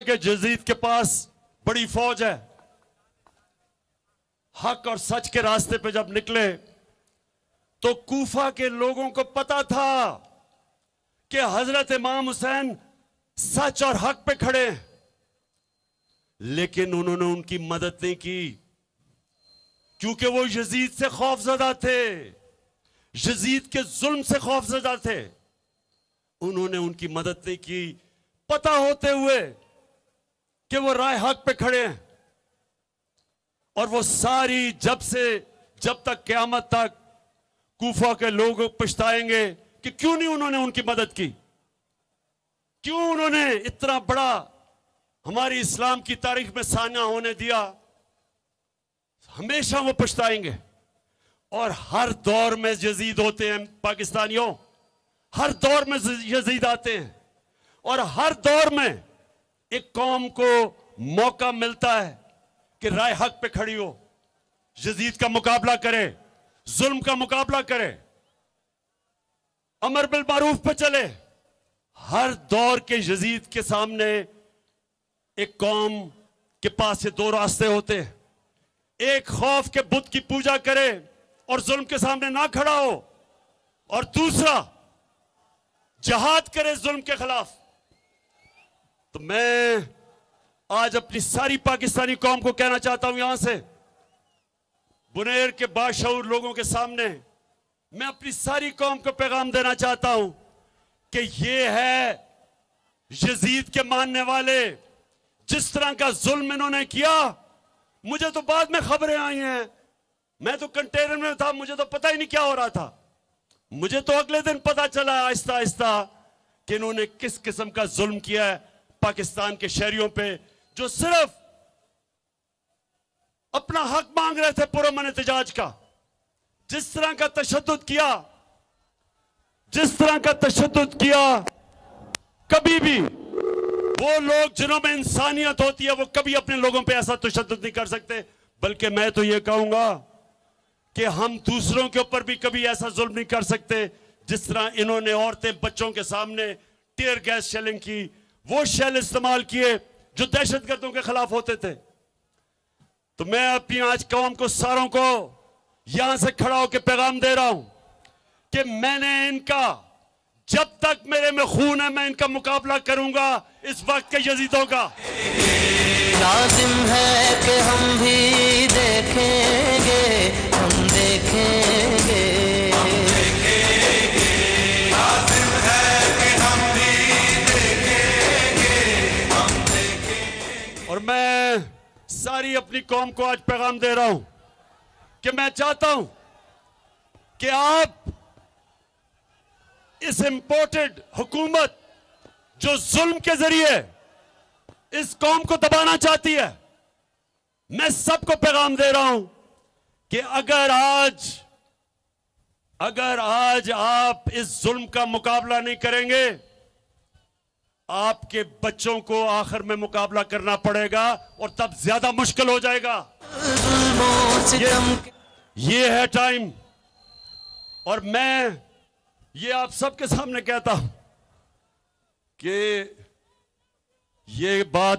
कि यजीद के पास बड़ी फौज है। हक और सच के रास्ते पे जब निकले तो कूफा के लोगों को पता था कि हजरत इमाम हुसैन सच और हक पे खड़े हैं, लेकिन उन्होंने उनकी मदद नहीं की क्योंकि वो यजीद से खौफजदा थे, यजीद के जुल्म से खौफजदा थे। उन्होंने उनकी मदद नहीं की, पता होते हुए कि वो राय हक पे खड़े हैं। और वो सारी जब तक क़यामत तक कूफा के लोग पछताएंगे कि क्यों नहीं उन्होंने उनकी मदद की, क्यों उन्होंने इतना बड़ा हमारी इस्लाम की तारीख में साना होने दिया। हमेशा वो पछताएंगे। और हर दौर में यजीद होते हैं पाकिस्तानियों, हर दौर में यजीद आते हैं और हर दौर में एक कौम को मौका मिलता है कि राय हक पे खड़ी हो, यजीद का मुकाबला करे, जुल्म का मुकाबला करे, अमर बिल मारूफ पे चले। हर दौर के यजीद के सामने एक कौम के पास ये दो रास्ते होते हैं, एक खौफ के बुत की पूजा करे और जुल्म के सामने ना खड़ा हो, और दूसरा जहाद करे जुल्म के खिलाफ। तो मैं आज अपनी सारी पाकिस्तानी कौम को कहना चाहता हूं, यहां से बुनेर के बाशऊर लोगों के सामने मैं अपनी सारी कौम को पैगाम देना चाहता हूं कि ये है यजीद के मानने वाले। जिस तरह का जुल्म इन्होंने किया, मुझे तो बाद में खबरें आई हैं, मैं तो कंटेनर में था, मुझे तो पता ही नहीं क्या हो रहा था। मुझे तो अगले दिन पता चला आहिस्ता आहिस्ता कि इन्होंने किस किस्म का जुल्म किया है पाकिस्तान के शहरियों पे, जो सिर्फ अपना हक मांग रहे थे पुरअमन एहतजाज का। जिस तरह का तशद्दुद किया, जिस तरह का तशद्दुद किया, कभी भी वो लोग जिन्हों में इंसानियत होती है वो कभी अपने लोगों पे ऐसा तशद्दुद नहीं कर सकते। बल्कि मैं तो ये कहूंगा कि हम दूसरों के ऊपर भी कभी ऐसा जुल्म नहीं कर सकते जिस तरह इन्होंने औरतें बच्चों के सामने टीयर गैस शेलिंग की, वो शेल इस्तेमाल किए जो दहशतगर्दों के खिलाफ होते थे। तो मैं अपनी आज कौम को, सारों को यहां से खड़ा होकर पैगाम दे रहा हूं कि मैंने इनका, जब तक मेरे में खून है मैं इनका मुकाबला करूंगा इस वक्त के यजीदों का। लाजिम है कि हम भी देखेंगे, हम देखेंगे, लाजिम है कि हम भी देखेंगे, हम देखेंगे। और मैं सारी अपनी कौम को आज पैगाम दे रहा हूं कि मैं चाहता हूं कि आप इस इंपोर्टेड हुकूमत जो जुल्म के जरिए इस कौम को दबाना चाहती है, मैं सबको पैगाम दे रहा हूं कि अगर आज आप इस जुल्म का मुकाबला नहीं करेंगे, आपके बच्चों को आखिर में मुकाबला करना पड़ेगा और तब ज्यादा मुश्किल हो जाएगा। ये है टाइम। और मैं ये आप सबके सामने कहता हूं कि ये बात